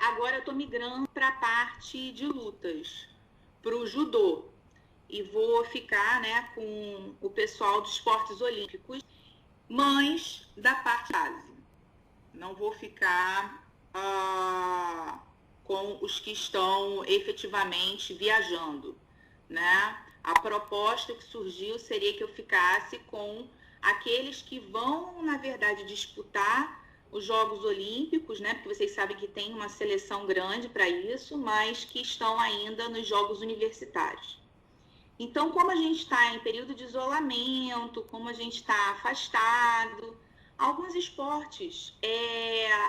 Agora eu estou migrando para a parte de lutas, para o judô. E vou ficar, né, com o pessoal dos esportes olímpicos, mas da parte base. Não vou ficar com os que estão efetivamente viajando, né? A proposta que surgiu seria que eu ficasse com aqueles que vão, na verdade, disputar os Jogos Olímpicos, né? Porque vocês sabem que tem uma seleção grande para isso, mas que estão ainda nos Jogos Universitários. Então, como a gente está em período de isolamento, como a gente está afastado, alguns esportes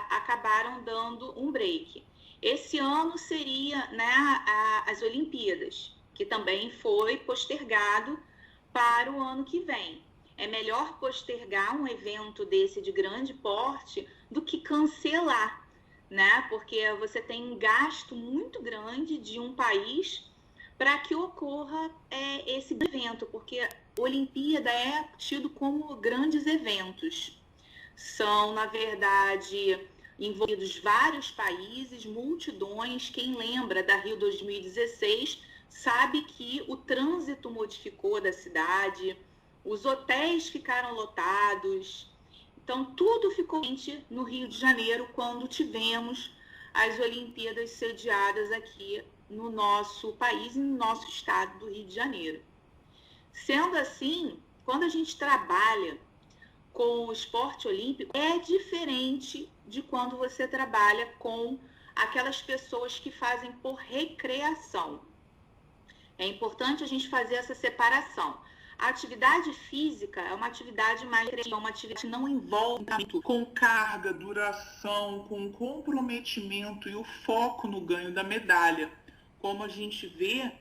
acabaram dando um break. Esse ano seria, né, as Olimpíadas, que também foi postergado para o ano que vem. É melhor postergar um evento desse de grande porte do que cancelar, né? Porque você tem um gasto muito grande de um país para que ocorra esse evento, porque a Olimpíada é tido como grandes eventos. São, na verdade, envolvidos vários países, multidões. Quem lembra da Rio 2016 sabe que o trânsito modificou da cidade, os hotéis ficaram lotados. Então, tudo ficou quente no Rio de Janeiro quando tivemos as Olimpíadas sediadas aqui no nosso país e no nosso estado do Rio de Janeiro. Sendo assim, quando a gente trabalha com o esporte olímpico, é diferente de quando você trabalha com aquelas pessoas que fazem por recreação. É importante a gente fazer essa separação. A atividade física é uma atividade mais recreativa, uma atividade que não envolve muito com carga, duração, com comprometimento e o foco no ganho da medalha, como a gente vê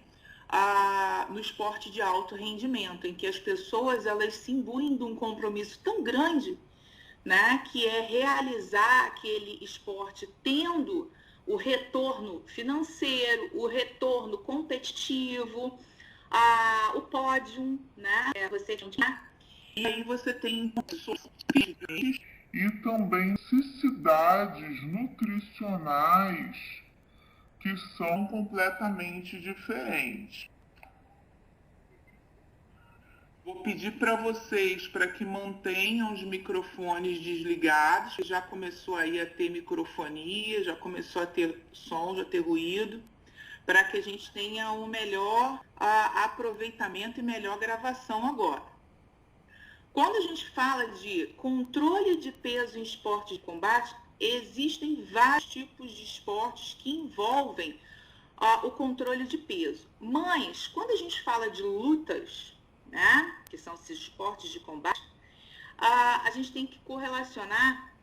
no esporte de alto rendimento, em que as pessoas elas se imbuem de um compromisso tão grande, né, que é realizar aquele esporte tendo o retorno financeiro, o retorno competitivo, o pódio, né? E aí você tem e também necessidades nutricionais que são completamente diferentes. Vou pedir para vocês para que mantenham os microfones desligados, já começou aí a ter microfonia, já começou a ter som, já ter ruído, para que a gente tenha um melhor aproveitamento e melhor gravação agora. Quando a gente fala de controle de peso em esportes de combate, existem vários tipos de esportes que envolvem o controle de peso. Mas, quando a gente fala de lutas, né, que são esses esportes de combate, a gente tem que correlacionar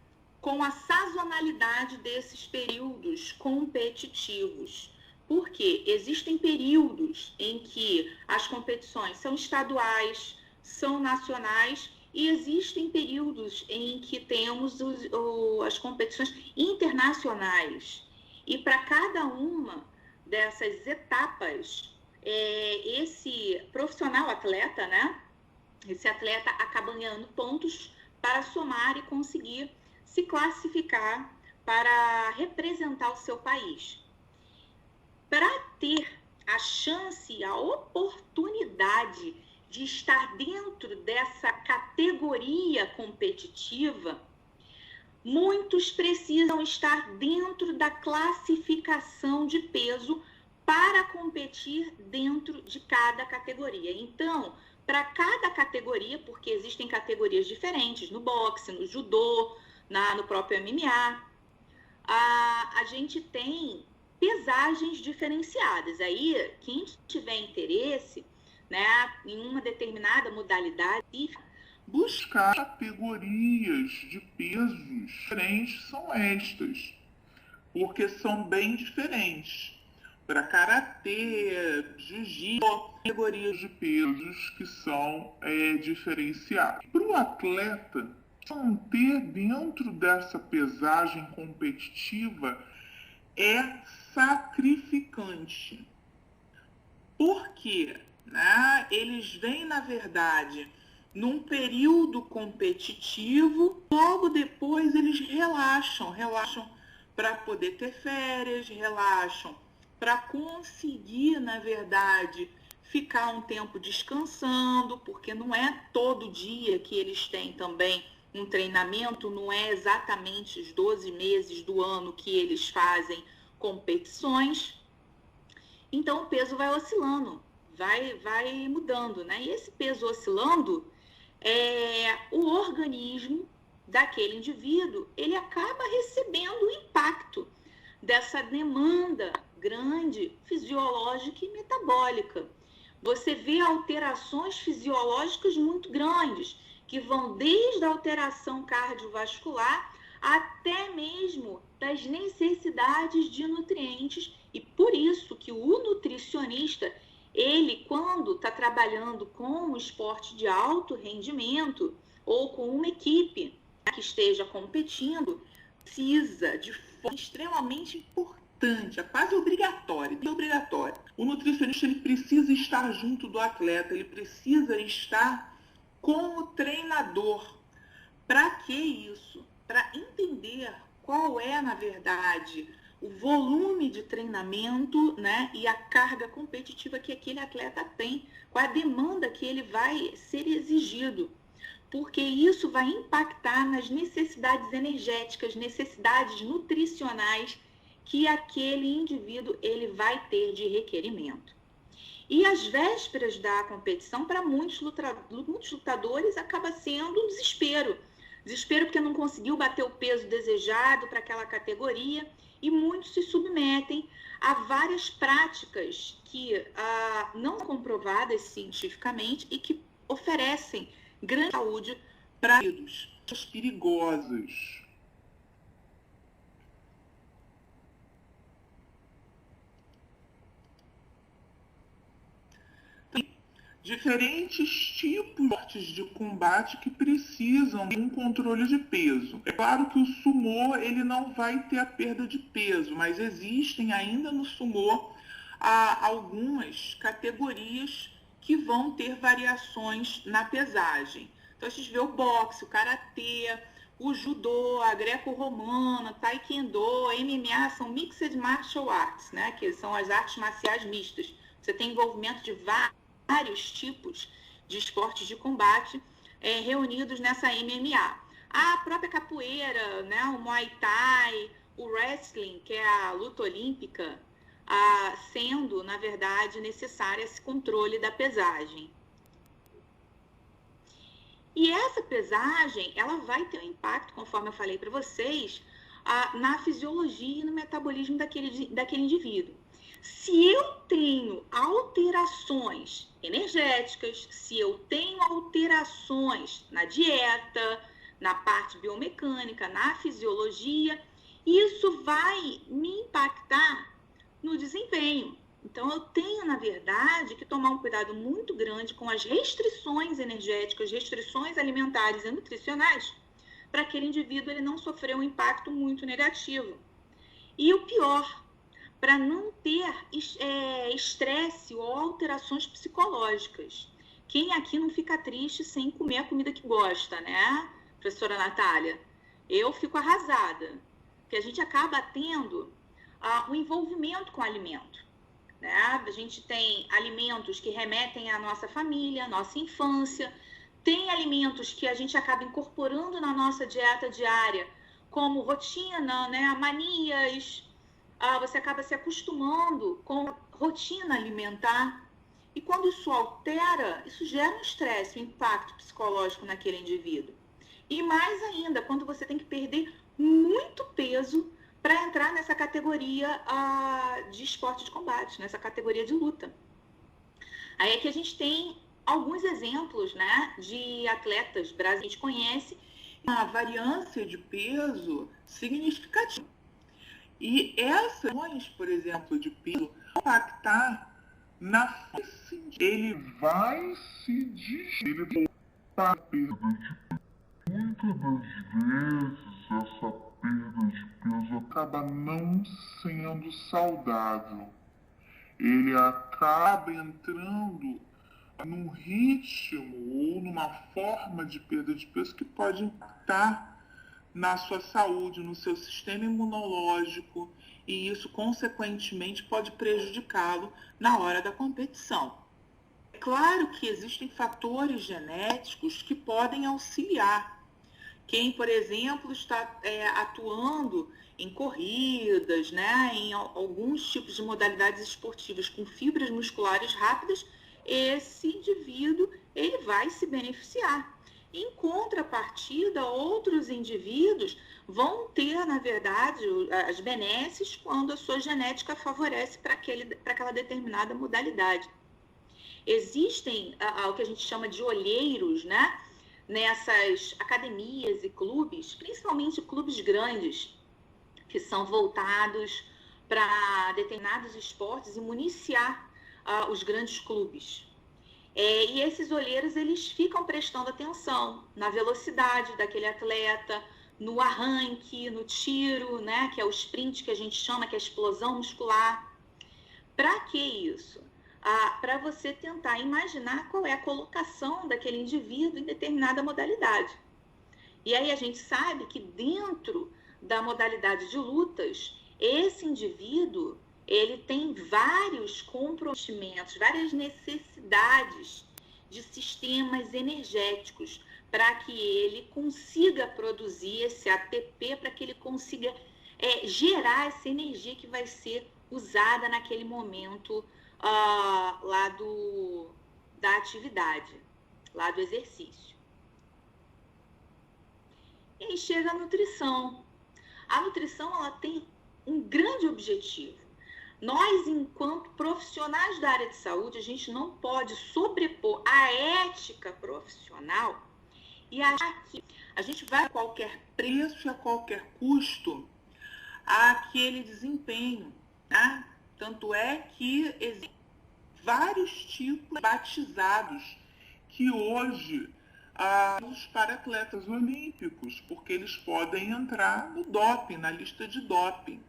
com a sazonalidade desses períodos competitivos. Porque existem períodos em que as competições são estaduais, são nacionais, e existem períodos em que temos as competições internacionais. E para cada uma dessas etapas, esse profissional atleta, né? Esse atleta acaba ganhando pontos para somar e conseguir se classificar para representar o seu país. Para ter a chance, a oportunidade de estar dentro dessa categoria competitiva, muitos precisam estar dentro da classificação de peso para competir dentro de cada categoria. Então, para cada categoria, porque existem categorias diferentes no boxe, no judô, no próprio MMA, a gente tem pesagens diferenciadas. Aí, quem tiver interesse, né, em uma determinada modalidade, buscar categorias de pesos diferentes são estas, porque são bem diferentes. Para karatê, jiu-jitsu, categorias de pesos que são diferenciadas. Para o atleta manter dentro dessa pesagem competitiva é sacrificante. Porque, né, eles vêm, na verdade, num período competitivo, logo depois eles relaxam para poder ter férias, relaxam para conseguir, na verdade, ficar um tempo descansando, porque não é todo dia que eles têm também um treinamento, não é exatamente os 12 meses do ano que eles fazem competições. Então o peso vai oscilando, vai mudando, né? E esse peso oscilando, o organismo daquele indivíduo, ele acaba recebendo o impacto dessa demanda grande fisiológica e metabólica. Você vê alterações fisiológicas muito grandes, que vão desde a alteração cardiovascular até mesmo das necessidades de nutrientes. E por isso que o nutricionista, ele, quando está trabalhando com um esporte de alto rendimento ou com uma equipe que esteja competindo, precisa de forma extremamente importante, é quase obrigatório. O nutricionista, ele precisa estar junto do atleta, ele precisa estar com o treinador. Para que isso? Para entender qual é, na verdade, o volume de treinamento, né, e a carga competitiva que aquele atleta tem, qual a demanda que ele vai ser exigido. Porque isso vai impactar nas necessidades energéticas, necessidades nutricionais que aquele indivíduo ele vai ter de requerimento. E às vésperas da competição, para muitos lutadores, acaba sendo um desespero. Desespero porque não conseguiu bater o peso desejado para aquela categoria, e muitos se submetem a várias práticas que não são comprovadas cientificamente e que oferecem grande saúde para os perigosos. Diferentes tipos de combate que precisam de um controle de peso. É claro que o sumô ele não vai ter a perda de peso, mas existem ainda no sumô algumas categorias que vão ter variações na pesagem. Então a gente vê o boxe, o karatê, o judô, a greco-romana, taekwondo, MMA, são mixed martial arts, né? Que são as artes marciais mistas. Você tem envolvimento de vários tipos de esportes de combate reunidos nessa MMA. A própria capoeira, né, o Muay Thai, o wrestling, que é a luta olímpica, sendo, na verdade, necessário esse controle da pesagem. E essa pesagem, ela vai ter um impacto, conforme eu falei para vocês, na fisiologia e no metabolismo daquele indivíduo. Se eu tenho alterações energéticas, se eu tenho alterações na dieta, na parte biomecânica, na fisiologia, isso vai me impactar no desempenho. Então, eu tenho, na verdade, que tomar um cuidado muito grande com as restrições energéticas, restrições alimentares e nutricionais, para aquele indivíduo ele não sofrer um impacto muito negativo. E o pior, para não ter estresse ou alterações psicológicas. Quem aqui não fica triste sem comer a comida que gosta, né, professora Natália? Eu fico arrasada, porque a gente acaba tendo um envolvimento com o alimento. Né? A gente tem alimentos que remetem à nossa família, à nossa infância, tem alimentos que a gente acaba incorporando na nossa dieta diária, como rotina, né, manias, você acaba se acostumando com a rotina alimentar. E quando isso altera, isso gera um estresse, um impacto psicológico naquele indivíduo. E mais ainda, quando você tem que perder muito peso para entrar nessa categoria de esporte de combate, nessa categoria de luta. Aí é que a gente tem alguns exemplos, né, de atletas brasileiros que a gente conhece. Uma variância de peso significativa. E essas ações, por exemplo, de peso, vão impactar na força. Ele vai se ele voltar a perda de peso. Muitas das vezes essa perda de peso acaba não sendo saudável. Ele acaba entrando num ritmo ou numa forma de perda de peso que pode impactar na sua saúde, no seu sistema imunológico, e isso, consequentemente, pode prejudicá-lo na hora da competição. É claro que existem fatores genéticos que podem auxiliar. Quem, por exemplo, está atuando em corridas, né, em alguns tipos de modalidades esportivas com fibras musculares rápidas, esse indivíduo ele vai se beneficiar. Em contrapartida, outros indivíduos vão ter, na verdade, as benesses quando a sua genética favorece para aquela determinada modalidade. Existem o que a gente chama de olheiros, né? Nessas academias e clubes, principalmente clubes grandes, que são voltados para determinados esportes e municiar os grandes clubes. E esses olheiros, eles ficam prestando atenção na velocidade daquele atleta, no arranque, no tiro, né, que é o sprint que a gente chama, que é a explosão muscular. Para que isso? Para você tentar imaginar qual é a colocação daquele indivíduo em determinada modalidade. E aí a gente sabe que dentro da modalidade de lutas, esse indivíduo, ele tem vários comprometimentos, várias necessidades de sistemas energéticos para que ele consiga produzir esse ATP, para que ele consiga gerar essa energia que vai ser usada naquele momento lá da atividade, lá do exercício. E aí chega a nutrição. A nutrição, ela tem um grande objetivo. Nós, enquanto profissionais da área de saúde, a gente não pode sobrepor a ética profissional e achar que a gente vai a qualquer preço e a qualquer custo àquele desempenho, né? Tanto é que existem vários tipos batizados que hoje para atletas olímpicos, porque eles podem entrar no doping, na lista de doping.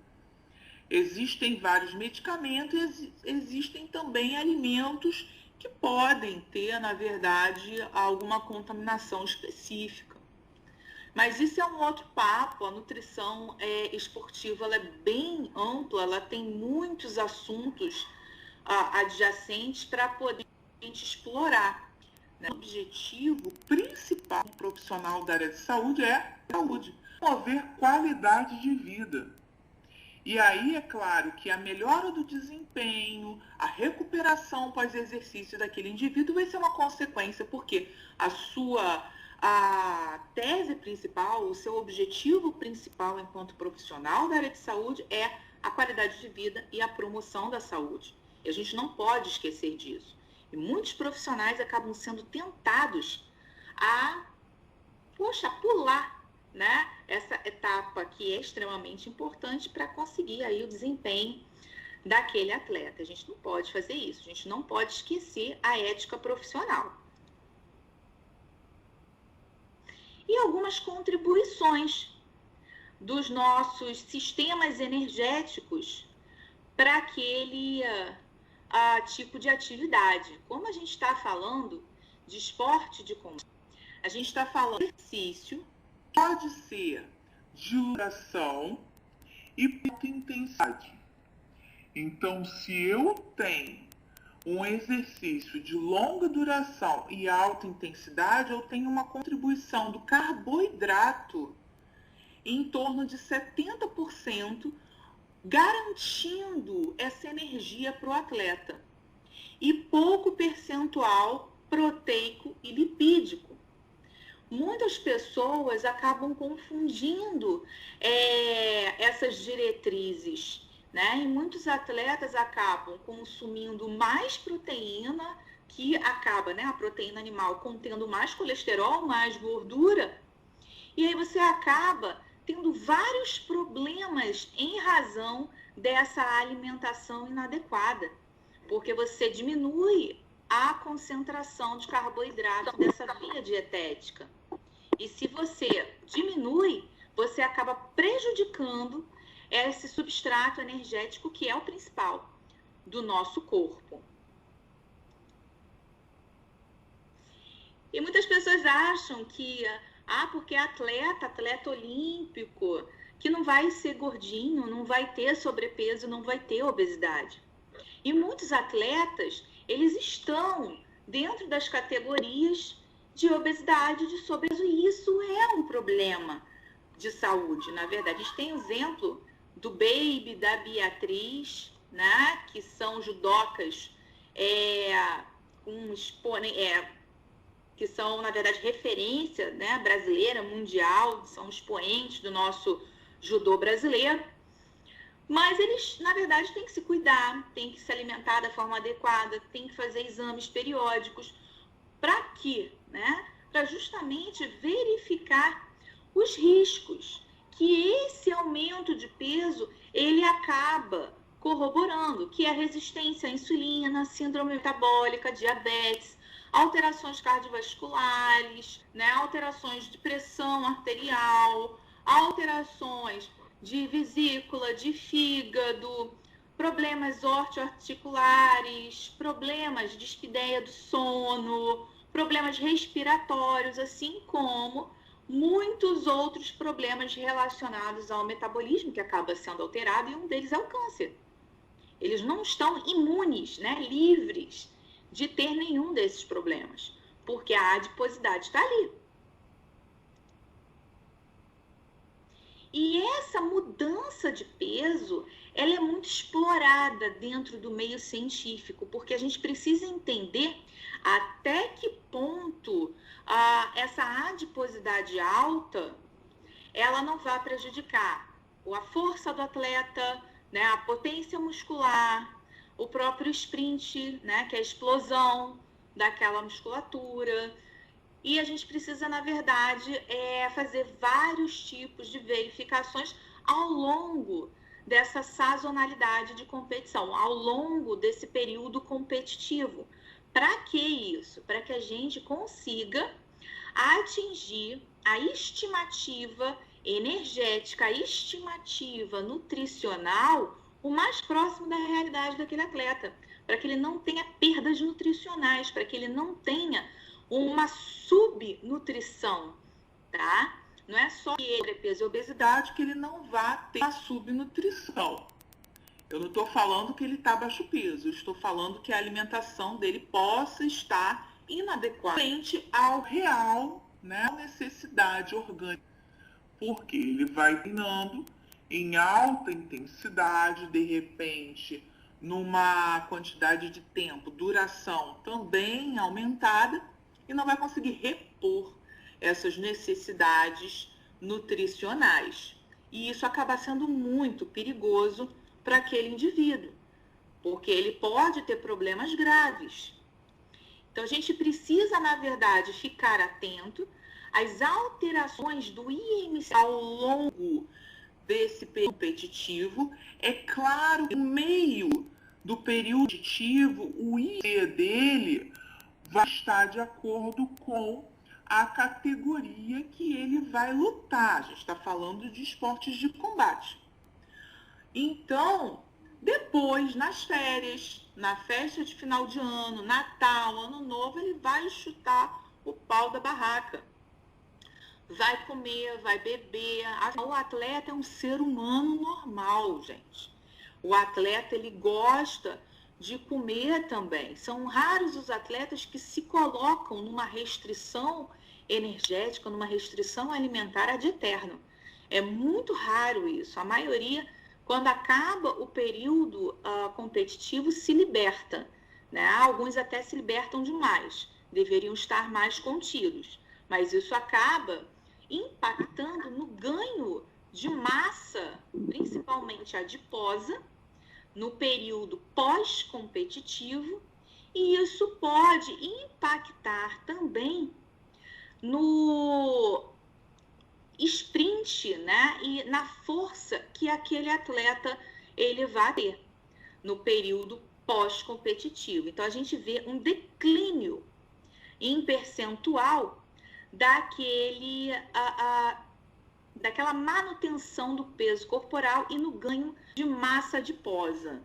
Existem vários medicamentos, existem também alimentos que podem ter, na verdade, alguma contaminação específica. Mas isso é um outro papo. A nutrição esportiva, ela é bem ampla, ela tem muitos assuntos adjacentes para poder a gente explorar. Né? O objetivo principal do profissional da área de saúde é saúde, promover qualidade de vida. E aí, é claro que a melhora do desempenho, a recuperação pós-exercício daquele indivíduo vai ser uma consequência, porque a tese principal, o seu objetivo principal enquanto profissional da área de saúde é a qualidade de vida e a promoção da saúde. E a gente não pode esquecer disso. E muitos profissionais acabam sendo tentados a pular, né, essa etapa que é extremamente importante para conseguir aí o desempenho daquele atleta. A gente não pode fazer isso, a gente não pode esquecer a ética profissional. E algumas contribuições dos nossos sistemas energéticos para aquele tipo de atividade. Como a gente está falando de esporte de combate, a gente está falando de exercício, pode ser de duração e de intensidade. Então, se eu tenho um exercício de longa duração e alta intensidade, eu tenho uma contribuição do carboidrato em torno de 70%, garantindo essa energia para o atleta. E pouco percentual proteico e lipídico. Muitas pessoas acabam confundindo essas diretrizes, né? E muitos atletas acabam consumindo mais proteína, que acaba, né, a proteína animal contendo mais colesterol, mais gordura, e aí você acaba tendo vários problemas em razão dessa alimentação inadequada, porque você diminui a concentração de carboidrato dessa via dietética. E se você diminui, você acaba prejudicando esse substrato energético que é o principal do nosso corpo. E muitas pessoas acham que Ah, porque atleta olímpico, que não vai ser gordinho, não vai ter sobrepeso, não vai ter obesidade. E muitos atletas, eles estão dentro das categorias de obesidade, de sobrepeso, e isso é um problema de saúde. Na verdade, a gente tem o exemplo do Baby, da Beatriz, né, que são judocas que são, na verdade, referência, né, brasileira, mundial, são expoentes do nosso judô brasileiro. Mas eles, na verdade, têm que se cuidar, têm que se alimentar da forma adequada, têm que fazer exames periódicos. Para quê? Né? Para justamente verificar os riscos que esse aumento de peso ele acaba corroborando, que é a resistência à insulina, síndrome metabólica, diabetes, alterações cardiovasculares, né? Alterações de pressão arterial, alterações de vesícula, de fígado, problemas ortoarticulares, problemas de dispneia do sono, problemas respiratórios, assim como muitos outros problemas relacionados ao metabolismo que acaba sendo alterado, e um deles é o câncer. Eles não estão imunes, né, livres de ter nenhum desses problemas, porque a adiposidade está ali. E essa mudança de peso, ela é muito explorada dentro do meio científico, porque a gente precisa entender até que ponto essa adiposidade alta, ela não vai prejudicar a força do atleta, né, a potência muscular, o próprio sprint, né, que é a explosão daquela musculatura. E a gente precisa, na verdade, fazer vários tipos de verificações ao longo dessa sazonalidade de competição, ao longo desse período competitivo. Para que isso? Para que a gente consiga atingir a estimativa energética, a estimativa nutricional o mais próximo da realidade daquele atleta, para que ele não tenha perdas nutricionais, para que ele não tenha uma subnutrição, tá? Não é só que ele é peso e obesidade que ele não vá ter a subnutrição. Eu não estou falando que ele está baixo peso, eu estou falando que a alimentação dele possa estar inadequada frente ao real, né, necessidade orgânica, porque ele vai treinando em alta intensidade, de repente, numa quantidade de tempo, duração também aumentada, e não vai conseguir repor essas necessidades nutricionais. E isso acaba sendo muito perigoso para aquele indivíduo, porque ele pode ter problemas graves. Então, a gente precisa, na verdade, ficar atento às alterações do IMC ao longo desse período competitivo. É claro que no meio do período competitivo, o IMC dele vai estar de acordo com a categoria que ele vai lutar. A gente está falando de esportes de combate. Então, depois, nas férias, na festa de final de ano, Natal, Ano Novo, ele vai chutar o pau da barraca. Vai comer, vai beber. O atleta é um ser humano normal, gente. O atleta, ele gosta de comer também. São raros os atletas que se colocam numa restrição energética, numa restrição alimentar ad eterno. É muito raro isso. A maioria, quando acaba o período competitivo, se liberta, né? Alguns até se libertam demais, deveriam estar mais contidos. Mas isso acaba impactando no ganho de massa, principalmente adiposa, no período pós-competitivo, e isso pode impactar também no sprint, né, e na força que aquele atleta ele vai ter no período pós-competitivo. Então, a gente vê um declínio em percentual daquela manutenção do peso corporal e no ganho de massa adiposa.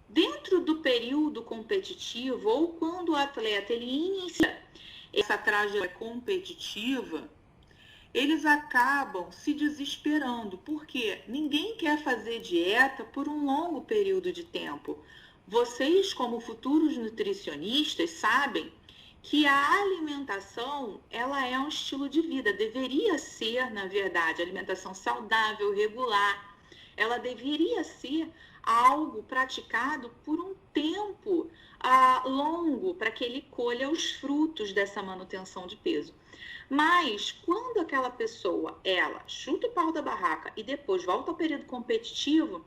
Dentro do período competitivo, ou quando o atleta ele inicia essa trajetória competitiva, eles acabam se desesperando, porque ninguém quer fazer dieta por um longo período de tempo. Vocês, como futuros nutricionistas, sabem que a alimentação, ela é um estilo de vida, deveria ser, na verdade, alimentação saudável, regular, ela deveria ser algo praticado por um tempo longo, para que ele colha os frutos dessa manutenção de peso. Mas, quando aquela pessoa, ela chuta o pau da barraca e depois volta ao período competitivo,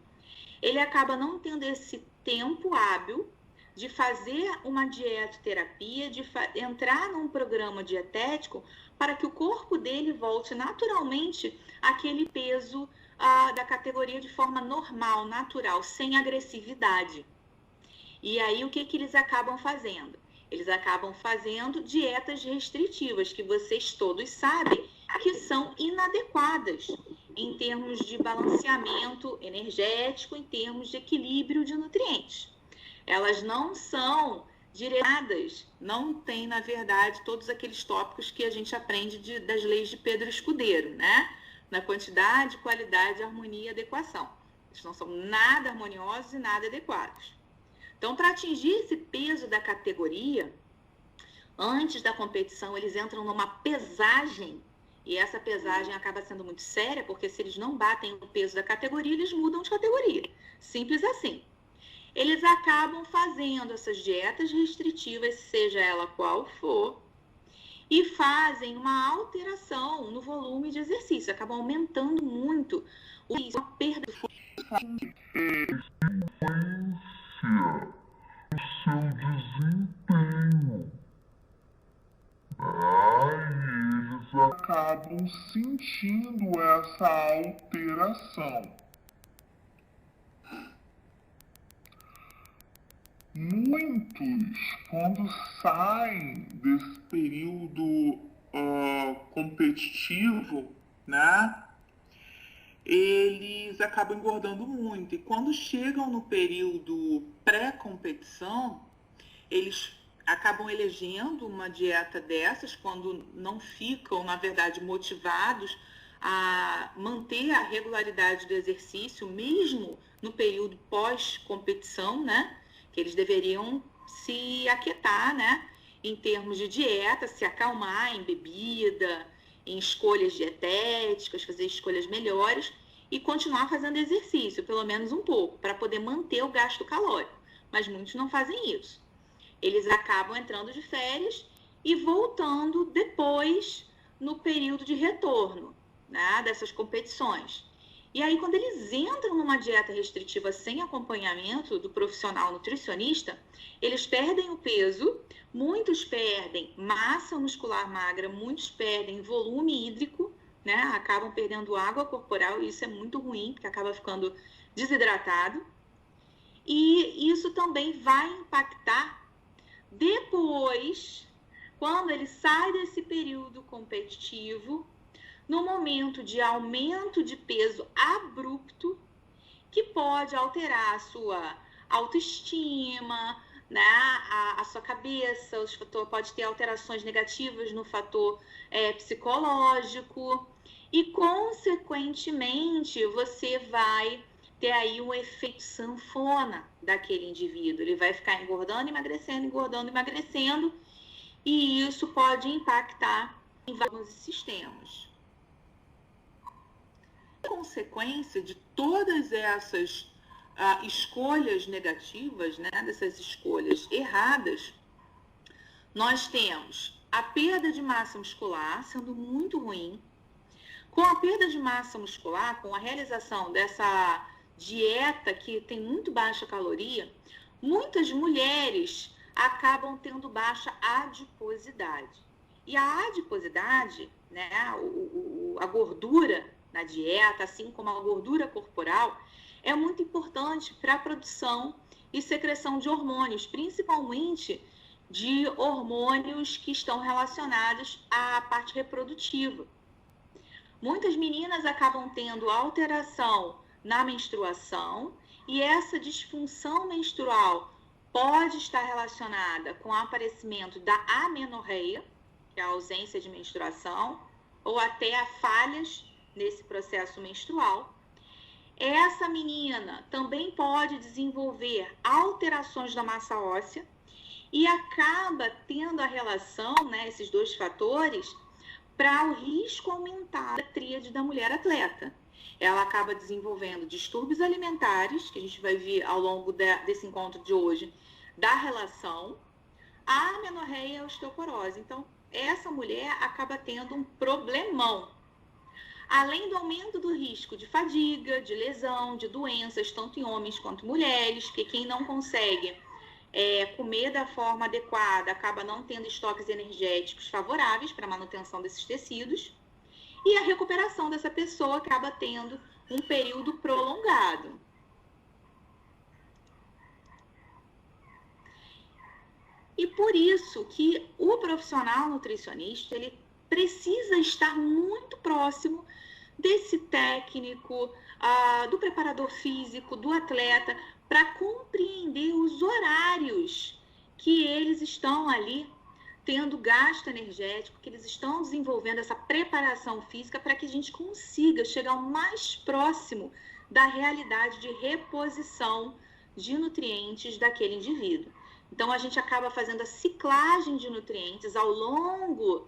ele acaba não tendo esse tempo hábil de fazer uma dietoterapia, de entrar num programa dietético para que o corpo dele volte naturalmente àquele peso da categoria de forma normal, natural, sem agressividade. E aí, o que eles acabam fazendo? Eles acabam fazendo dietas restritivas, que vocês todos sabem que são inadequadas em termos de balanceamento energético, em termos de equilíbrio de nutrientes. Elas não são direcionadas, não tem, na verdade, todos aqueles tópicos que a gente aprende das leis de Pedro Escudeiro, né? Na quantidade, qualidade, harmonia e adequação. Eles não são nada harmoniosos e nada adequados. Então, para atingir esse peso da categoria, antes da competição, eles entram numa pesagem, e essa pesagem acaba sendo muito séria, porque se eles não batem o peso da categoria, eles mudam de categoria. Simples assim. Eles acabam fazendo essas dietas restritivas, seja ela qual for, e fazem uma alteração no volume de exercício, acabam aumentando muito a perda de força. O seu desempenho. E eles acabam sentindo essa alteração. Muitos, quando saem desse período competitivo, né? Eles acabam engordando muito. E quando chegam no período pré-competição, eles acabam elegendo uma dieta dessas, quando não ficam, na verdade, motivados a manter a regularidade do exercício, mesmo no período pós-competição, né? Que eles deveriam se aquietar, né? Em termos de dieta, se acalmar em bebida, em escolhas dietéticas, fazer escolhas melhores e continuar fazendo exercício, pelo menos um pouco, para poder manter o gasto calórico. Mas muitos não fazem isso. Eles acabam entrando de férias e voltando depois no período de retorno, né, dessas competições. E aí, quando eles entram numa dieta restritiva sem acompanhamento do profissional nutricionista, eles perdem o peso, muitos perdem massa muscular magra, muitos perdem volume hídrico, né? Acabam perdendo água corporal, e isso é muito ruim, porque acaba ficando desidratado. E isso também vai impactar depois, quando ele sai desse período competitivo, no momento de aumento de peso abrupto, que pode alterar a sua autoestima, né, a sua cabeça, pode ter alterações negativas no fator psicológico, e, consequentemente, você vai ter aí um efeito sanfona daquele indivíduo. Ele vai ficar engordando, emagrecendo, e isso pode impactar em vários sistemas. Consequência de todas essas escolhas negativas, né, dessas escolhas erradas, nós temos a perda de massa muscular sendo muito ruim. Com a perda de massa muscular, com a realização dessa dieta que tem muito baixa caloria, muitas mulheres acabam tendo baixa adiposidade. E a adiposidade, né, a gordura na dieta, assim como a gordura corporal, é muito importante para a produção e secreção de hormônios, principalmente de hormônios que estão relacionados à parte reprodutiva. Muitas meninas acabam tendo alteração na menstruação, e essa disfunção menstrual pode estar relacionada com o aparecimento da amenorreia, que é a ausência de menstruação, ou até a falhas nesse processo menstrual. Essa menina também pode desenvolver alterações da massa óssea e acaba tendo a relação, né, esses dois fatores, para o risco aumentar da tríade da mulher atleta. Ela acaba desenvolvendo distúrbios alimentares, que a gente vai ver ao longo desse encontro de hoje, da relação, a amenorreia e a osteoporose. Então, essa mulher acaba tendo um problemão. Além do aumento do risco de fadiga, de lesão, de doenças, tanto em homens quanto em mulheres, que quem não consegue comer da forma adequada acaba não tendo estoques energéticos favoráveis para a manutenção desses tecidos, e a recuperação dessa pessoa acaba tendo um período prolongado. E por isso que o profissional nutricionista, ele precisa estar muito próximo desse técnico, do preparador físico, do atleta, para compreender os horários que eles estão ali tendo gasto energético, que eles estão desenvolvendo essa preparação física para que a gente consiga chegar o mais próximo da realidade de reposição de nutrientes daquele indivíduo. Então, a gente acaba fazendo a ciclagem de nutrientes ao longo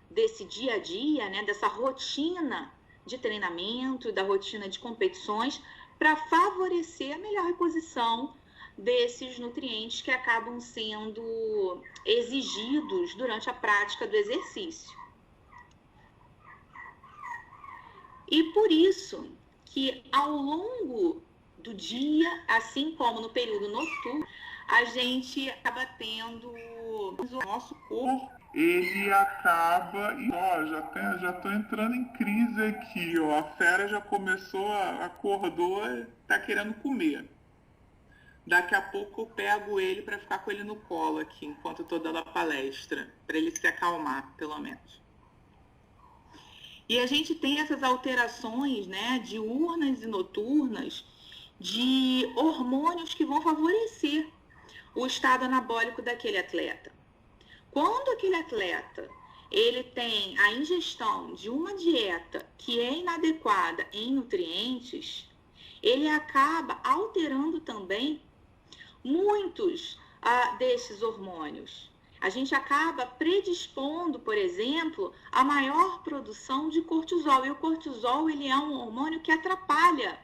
desse dia a dia, né, dessa rotina de treinamento, da rotina de competições, para favorecer a melhor reposição desses nutrientes que acabam sendo exigidos durante a prática do exercício. E por isso que ao longo do dia, assim como no período noturno, a gente acaba tendo o nosso corpo, ele acaba e já tô entrando em crise aqui, ó. A fera já começou, acordou, tá querendo comer. Daqui a pouco eu pego ele para ficar com ele no colo aqui, enquanto eu tô dando a palestra, para ele se acalmar, pelo menos. E a gente tem essas alterações, né, diurnas e noturnas, de hormônios que vão favorecer o estado anabólico daquele atleta. Quando aquele atleta ele tem a ingestão de uma dieta que é inadequada em nutrientes, ele acaba alterando também muitos desses hormônios. A gente acaba predispondo, por exemplo, a maior produção de cortisol. E o cortisol ele é um hormônio que atrapalha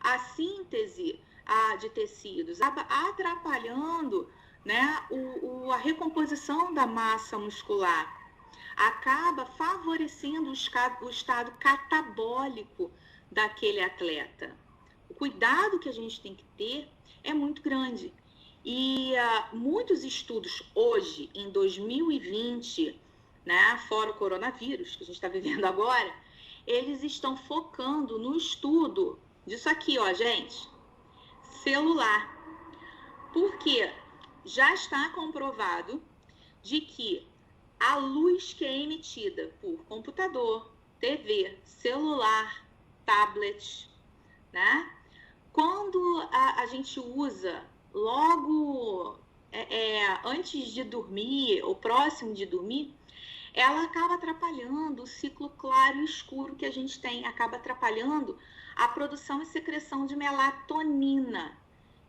a síntese de tecidos, atrapalhando, né, a recomposição da massa muscular. Acaba favorecendo o estado catabólico daquele atleta. O cuidado que a gente tem que ter é muito grande. E muitos estudos hoje, em 2020, né, fora o coronavírus que a gente está vivendo agora, eles estão focando no estudo disso aqui, ó, gente, celular. Porque já está comprovado de que a luz que é emitida por computador, TV, celular, tablet, né? Quando a gente usa logo antes de dormir ou próximo de dormir, ela acaba atrapalhando o ciclo claro e escuro que a gente tem, acaba atrapalhando a produção e secreção de melatonina,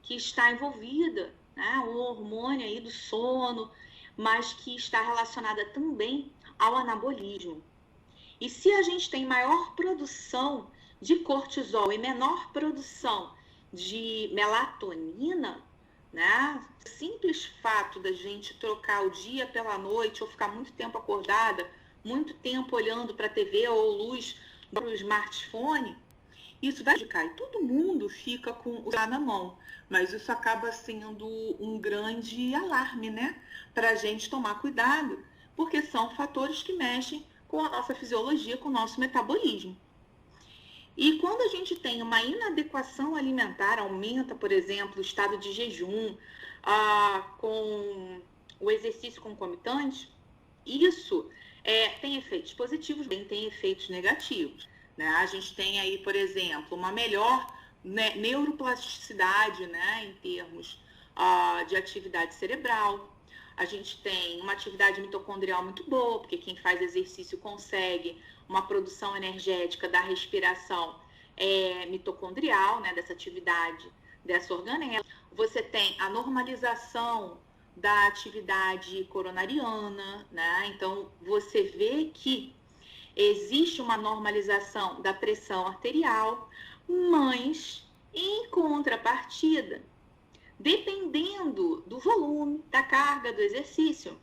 que está envolvida, né, o hormônio aí do sono, mas que está relacionada também ao anabolismo. E se a gente tem maior produção de cortisol e menor produção de melatonina, né, o simples fato da gente trocar o dia pela noite ou ficar muito tempo acordada, muito tempo olhando para a TV ou luz para o smartphone, isso vai prejudicar. E todo mundo fica com o celular na mão, mas isso acaba sendo um grande alarme, né, para a gente tomar cuidado, porque são fatores que mexem com a nossa fisiologia, com o nosso metabolismo. E quando a gente tem uma inadequação alimentar, aumenta, por exemplo, o estado de jejum, com o exercício concomitante, isso tem efeitos positivos, bem, tem efeitos negativos, né? A gente tem aí, por exemplo, uma melhor, né, neuroplasticidade, né, em termos de atividade cerebral. a gente tem uma atividade mitocondrial muito boa, porque quem faz exercício consegue uma produção energética da respiração mitocondrial, né, dessa atividade dessa organela. Você tem a normalização da atividade coronariana, né? Então, você vê que existe uma normalização da pressão arterial, mas, em contrapartida, dependendo do volume, da carga do exercício,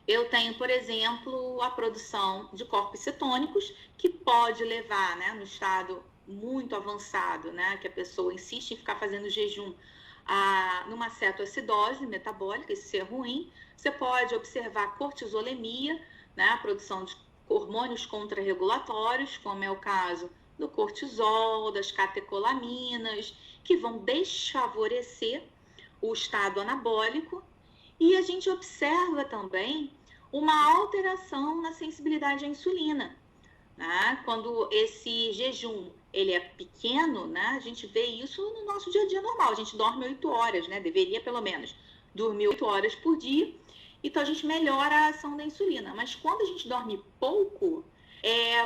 eu tenho, por exemplo, a produção de corpos cetônicos, que pode levar, né, no estado muito avançado, né, que a pessoa insiste em ficar fazendo jejum, numa cetoacidose metabólica, isso é ruim. Você pode observar cortisolemia, né, a produção de hormônios contrarregulatórios, como é o caso do cortisol, das catecolaminas, que vão desfavorecer o estado anabólico. E a gente observa também uma alteração na sensibilidade à insulina, né? Quando esse jejum ele é pequeno, né? A gente vê isso no nosso dia a dia normal. A gente dorme 8 horas, né? Deveria pelo menos dormir 8 horas por dia. Então a gente melhora a ação da insulina. Mas quando a gente dorme pouco,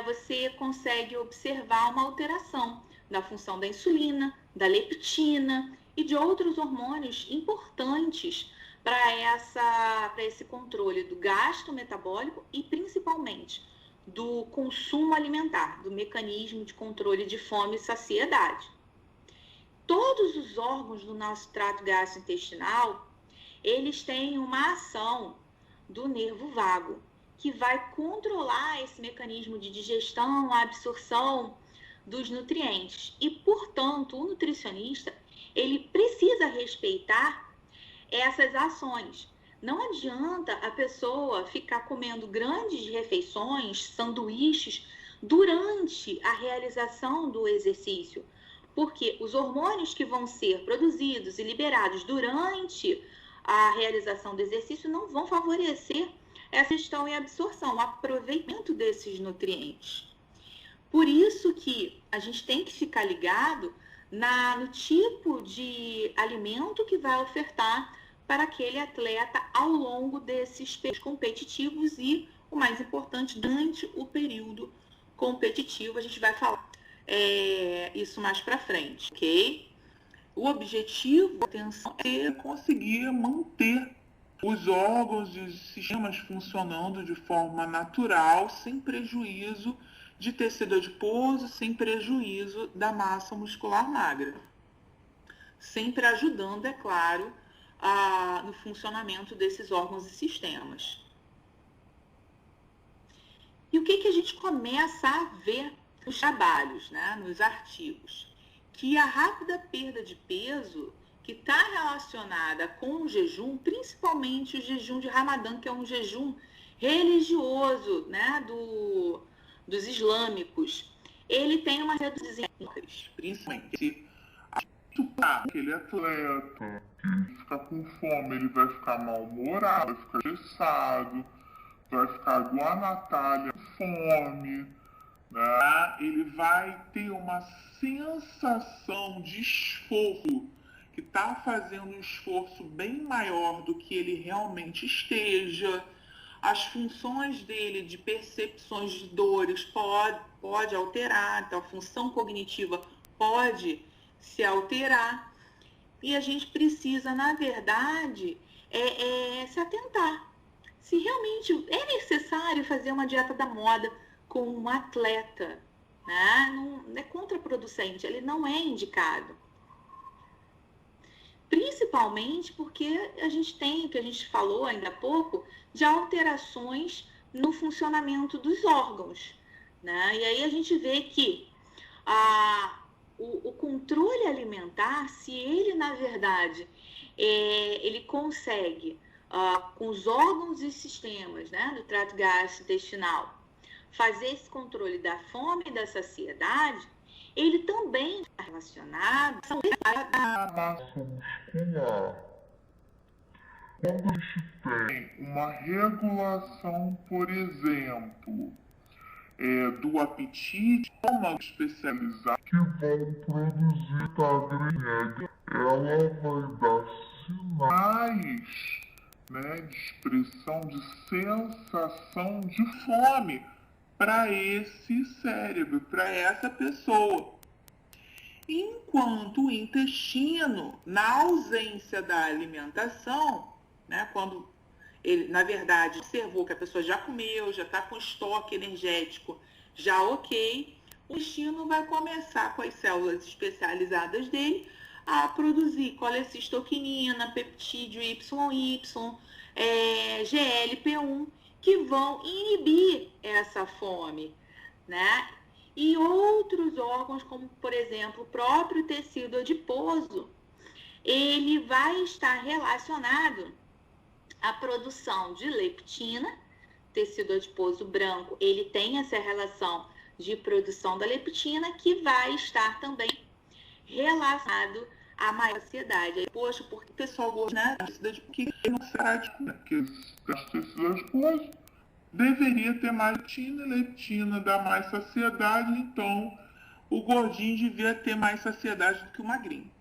você consegue observar uma alteração da função da insulina, da leptina e de outros hormônios importantes para esse controle do gasto metabólico e principalmente do consumo alimentar, do mecanismo de controle de fome e saciedade. Todos os órgãos do nosso trato gastrointestinal, eles têm uma ação do nervo vago, que vai controlar esse mecanismo de digestão, a absorção dos nutrientes. E, portanto, o nutricionista, ele precisa respeitar essas ações. Não adianta a pessoa ficar comendo grandes refeições, sanduíches, durante a realização do exercício, porque os hormônios que vão ser produzidos e liberados durante a realização do exercício não vão favorecer essa gestão e absorção, o aproveitamento desses nutrientes. Por isso que a gente tem que ficar ligado no tipo de alimento que vai ofertar para aquele atleta ao longo desses períodos competitivos e, o mais importante, durante o período competitivo. A gente vai falar isso mais para frente, ok? O objetivo, atenção, é conseguir manter os órgãos e os sistemas funcionando de forma natural, sem prejuízo de tecido adiposo, sem prejuízo da massa muscular magra. Sempre ajudando, é claro, no funcionamento desses órgãos e sistemas. E o que a gente começa a ver nos trabalhos, né, nos artigos? Que a rápida perda de peso que está relacionada com o jejum, principalmente o jejum de Ramadã, que é um jejum religioso, né, dos islâmicos, ele tem uma redução, principalmente para aquele atleta que fica com fome, ele vai ficar mal-humorado, vai ficar estressado, vai ficar igual a Natália, com fome, né? Ele vai ter uma sensação de esforço, que está fazendo um esforço bem maior do que ele realmente esteja. As funções dele de percepções de dores pode alterar, então a função cognitiva pode se alterar. E a gente precisa, na verdade, se atentar. Se realmente é necessário fazer uma dieta da moda com um atleta, né? Não é contraproducente, ele não é indicado. Principalmente porque a gente tem, o que a gente falou ainda há pouco, de alterações no funcionamento dos órgãos, né? E aí a gente vê que o controle alimentar, se ele, na verdade, ele consegue, com os órgãos e sistemas, né, do trato gastrointestinal, fazer esse controle da fome e da saciedade, ele também está relacionado à massa muscular. Quando a gente tem uma regulação, por exemplo, do apetite, estômago especializado que vão produzir tagrinha, ela vai dar sinais né, de expressão, de sensação de fome para esse cérebro, para essa pessoa. Enquanto o intestino, na ausência da alimentação, né, quando ele, na verdade, observou que a pessoa já comeu, já está com estoque energético, já ok, o intestino vai começar com as células especializadas dele a produzir colecistoquinina, peptídeo YY, GLP-1, que vão inibir essa fome, né? E outros órgãos, como, por exemplo, o próprio tecido adiposo, ele vai estar relacionado à produção de leptina. Tecido adiposo branco, ele tem essa relação de produção da leptina, que vai estar também relacionado à maior saciedade. Poxa, porque o pessoal gosta, né? Que não é prático, né? Porque os tecidos adiposos deveria ter mais leptina, e leptina dá mais saciedade, então o gordinho devia ter mais saciedade do que o magrinho.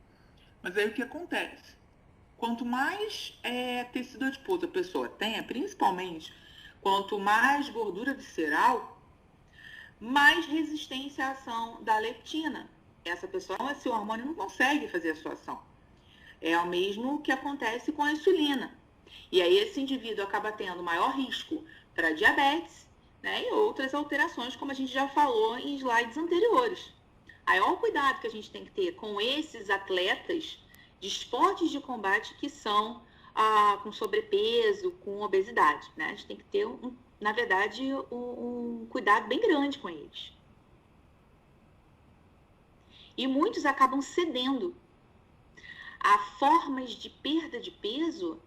Mas aí o que acontece? Quanto mais tecido adiposo a pessoa tenha, principalmente quanto mais gordura visceral, mais resistência à ação da leptina. Essa pessoa, esse hormônio não consegue fazer a sua ação. É o mesmo que acontece com a insulina. E aí esse indivíduo acaba tendo maior risco para diabetes, né, e outras alterações, como a gente já falou em slides anteriores. Aí olha o cuidado que a gente tem que ter com esses atletas de esportes de combate que são com sobrepeso, com obesidade, né? A gente tem que ter, na verdade, um cuidado bem grande com eles. E muitos acabam cedendo a formas de perda de peso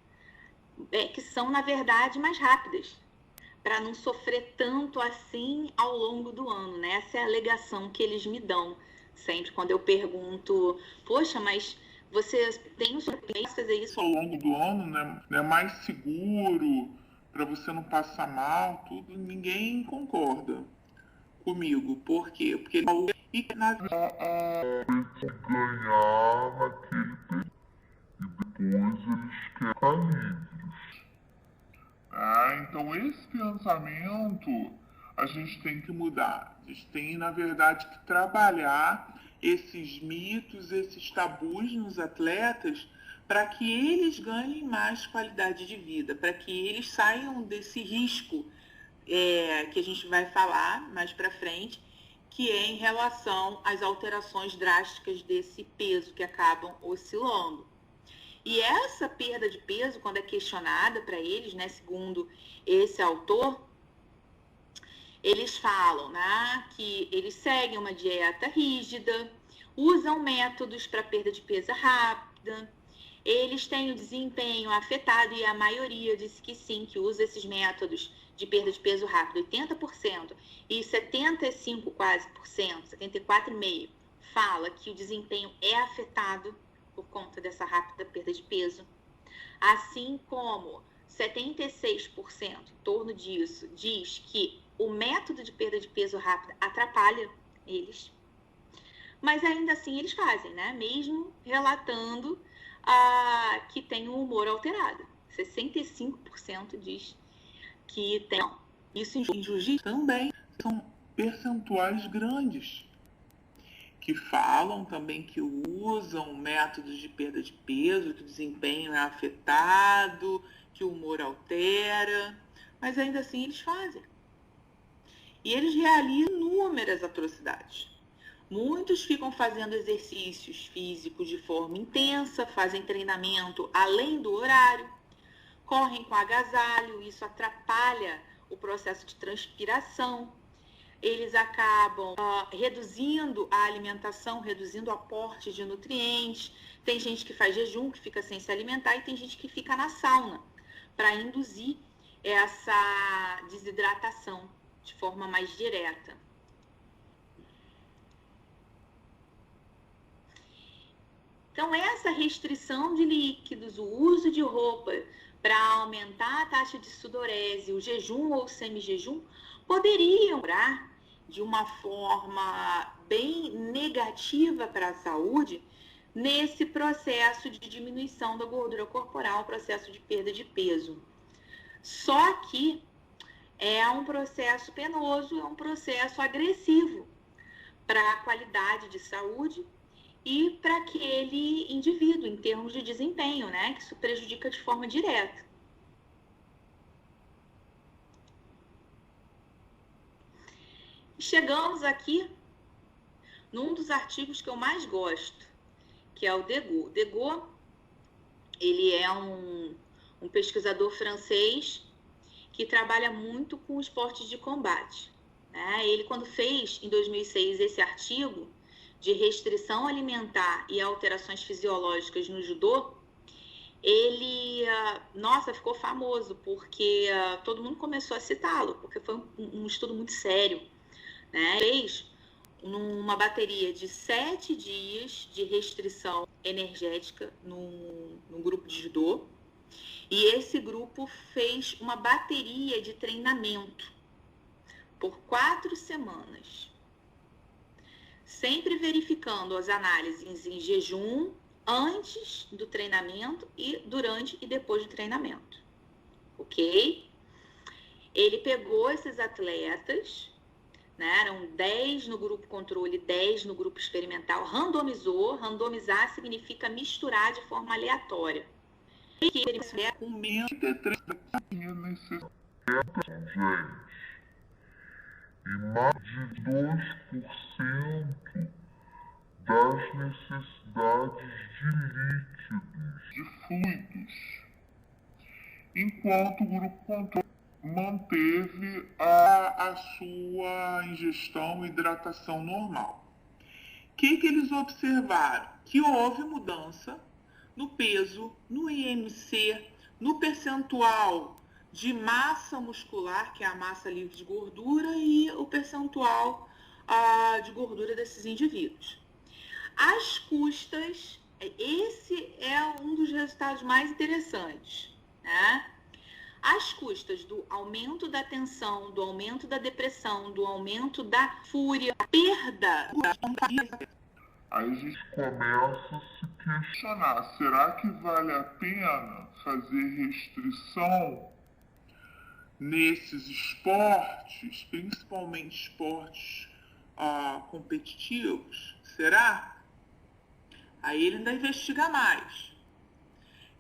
que são, na verdade, mais rápidas, para não sofrer tanto assim ao longo do ano, né? Essa é a alegação que eles me dão sempre quando eu pergunto, poxa, mas você tem o sobrepeso de fazer isso ao longo do ano, né? É mais seguro para você não passar mal, tudo. Ninguém concorda comigo. Por quê? Porque e na ganhar naquele período e depois eles querem livres. Então esse pensamento a gente tem que mudar. A gente tem, na verdade, que trabalhar esses mitos, esses tabus nos atletas, para que eles ganhem mais qualidade de vida, para que eles saiam desse risco que a gente vai falar mais para frente, que é em relação às alterações drásticas desse peso que acabam oscilando. E essa perda de peso, quando é questionada para eles, né, segundo esse autor, eles falam, né, que eles seguem uma dieta rígida, usam métodos para perda de peso rápida, eles têm o desempenho afetado, e a maioria disse que sim, que usa esses métodos de perda de peso rápido, 80%, e 75% quase, 74,5% fala que o desempenho é afetado por conta dessa rápida perda de peso, assim como 76%, em torno disso, diz que o método de perda de peso rápida atrapalha eles, mas ainda assim eles fazem, né? Mesmo relatando que tem um humor alterado. 65% diz que tem. Isso em jiu-jitsu também são percentuais grandes, que falam também que usam métodos de perda de peso, que o desempenho é afetado, que o humor altera, mas ainda assim eles fazem. E eles realizam inúmeras atrocidades. Muitos ficam fazendo exercícios físicos de forma intensa, fazem treinamento além do horário, correm com agasalho, isso atrapalha o processo de transpiração. Eles acabam reduzindo a alimentação, reduzindo o aporte de nutrientes. Tem gente que faz jejum, que fica sem se alimentar, e tem gente que fica na sauna para induzir essa desidratação de forma mais direta. Então, essa restrição de líquidos, o uso de roupa para aumentar a taxa de sudorese, o jejum ou semijejum, poderiam de uma forma bem negativa para a saúde, nesse processo de diminuição da gordura corporal, processo de perda de peso. Só que é um processo penoso, é um processo agressivo para a qualidade de saúde e para aquele indivíduo, em termos de desempenho, né? Que isso prejudica de forma direta. Chegamos aqui num dos artigos que eu mais gosto, que é o Degot. Degot, ele é um pesquisador francês que trabalha muito com esportes de combate, né? Ele, quando fez, em 2006, esse artigo de restrição alimentar e alterações fisiológicas no judô, ele, nossa, ficou famoso, porque todo mundo começou a citá-lo, porque foi um estudo muito sério, né? Ele fez numa bateria de 7 dias de restrição energética no grupo de judô, e esse grupo fez uma bateria de treinamento por 4 semanas, sempre verificando as análises em jejum, antes do treinamento e durante e depois do treinamento, ok? Ele pegou esses atletas, né, eram 10 no grupo controle, 10 no grupo experimental, randomizou. Randomizar significa misturar de forma aleatória. Com menos de 3 necessidades, gente. E mais de 2% das necessidades de líquidos, de fluidos, enquanto o grupo controle manteve a sua ingestão e hidratação normal. O que eles observaram? Que houve mudança no peso, no IMC, no percentual de massa muscular, que é a massa livre de gordura, e o percentual de gordura desses indivíduos. Às custas, esse é um dos resultados mais interessantes, né? Às custas do aumento da tensão, do aumento da depressão, do aumento da fúria, perda. Aí a gente começa a se questionar, será que vale a pena fazer restrição nesses esportes, principalmente esportes competitivos? Será? Aí ele ainda investiga mais.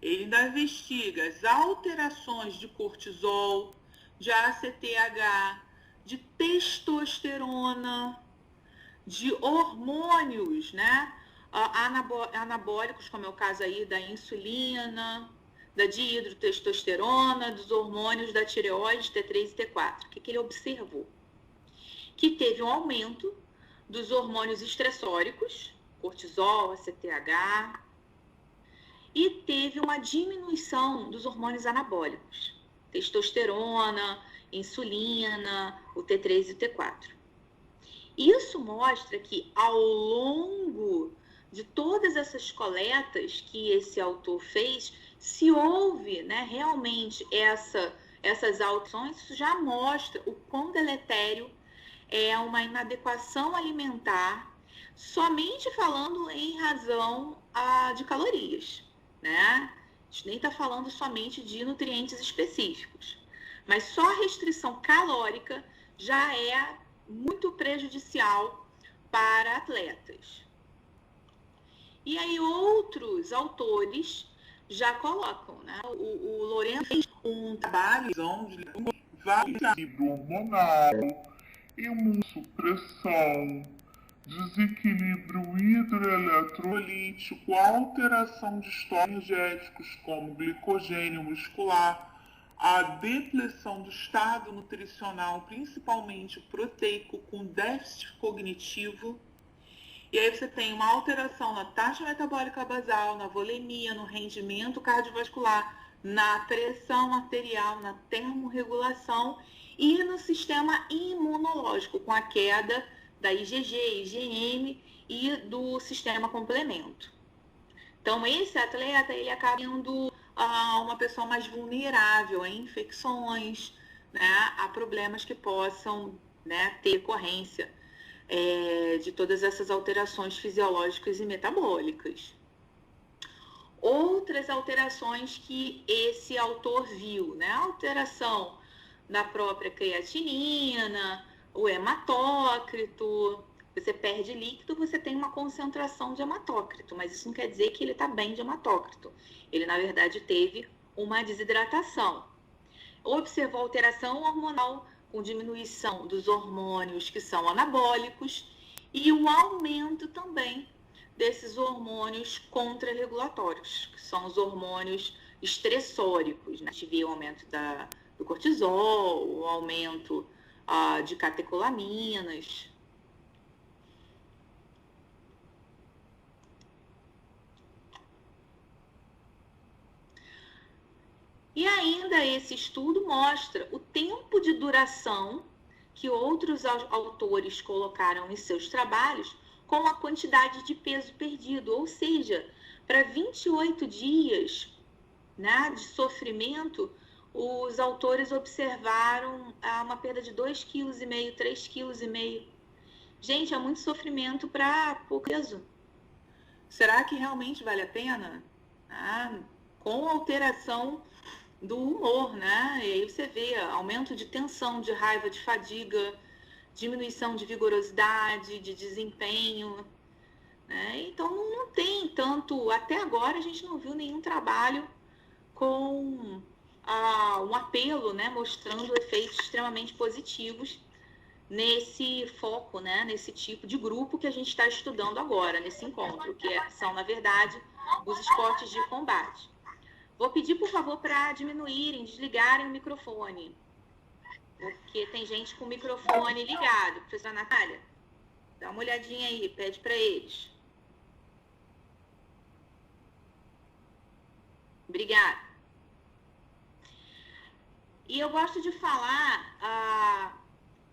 Ele ainda investiga as alterações de cortisol, de ACTH, de testosterona, de hormônios, né? Anabólicos, como é o caso aí da insulina, da dihidrotestosterona, dos hormônios da tireoide, T3 e T4. O que ele observou? Que teve um aumento dos hormônios estressóricos, cortisol, ACTH, e teve uma diminuição dos hormônios anabólicos, testosterona, insulina, o T3 e o T4. Isso mostra que ao longo de todas essas coletas que esse autor fez, se houve, né, realmente essas alterações, isso já mostra o quão deletério é uma inadequação alimentar, somente falando em razão de calorias, né? A gente nem está falando somente de nutrientes específicos, mas só a restrição calórica já é muito prejudicial para atletas. E aí outros autores já colocam, né? O Lourenço fez um trabalho de equilíbrio hormonal, imunossupressão, desequilíbrio hidroeletrolítico, alteração de estoques energéticos como glicogênio muscular, a depressão do estado nutricional, principalmente proteico, com déficit cognitivo. E aí você tem uma alteração na taxa metabólica basal, na volemia, no rendimento cardiovascular, na pressão arterial, na termorregulação e no sistema imunológico, com a queda da IgG, IgM e do sistema complemento. Então, esse atleta, ele acaba sendo uma pessoa mais vulnerável a infecções, né, a problemas que possam, né, ter decorrência de todas essas alterações fisiológicas e metabólicas. outras alterações que esse autor viu, né? A alteração da própria creatinina, o hematócrito. Você perde líquido, você tem uma concentração de hematócrito, mas isso não quer dizer que ele está bem de hematócrito. Ele, na verdade, teve uma desidratação. Observou alteração hormonal com diminuição dos hormônios que são anabólicos e o aumento também desses hormônios contrarregulatórios, que são os hormônios estressóricos, né? A gente vê o aumento do cortisol, o aumento de catecolaminas. E ainda esse estudo mostra o tempo de duração que outros autores colocaram em seus trabalhos com a quantidade de peso perdido, ou seja, para 28 dias, né, de sofrimento, os autores observaram uma perda de 2,5 kg, 3,5 kg. Gente, é muito sofrimento para pouco peso. Será que realmente vale a pena? Com alteração do humor, né? E aí você vê aumento de tensão, de raiva, de fadiga, diminuição de vigorosidade, de desempenho, né? Então não tem tanto, até agora a gente não viu nenhum trabalho com um apelo, né, mostrando efeitos extremamente positivos nesse foco, né, nesse tipo de grupo que a gente está estudando agora, nesse encontro, que são, na verdade, os esportes de combate. Vou pedir, por favor, para diminuírem, desligarem o microfone, porque tem gente com o microfone ligado. Professora Natália, dá uma olhadinha aí, pede para eles. Obrigada. E eu gosto de falar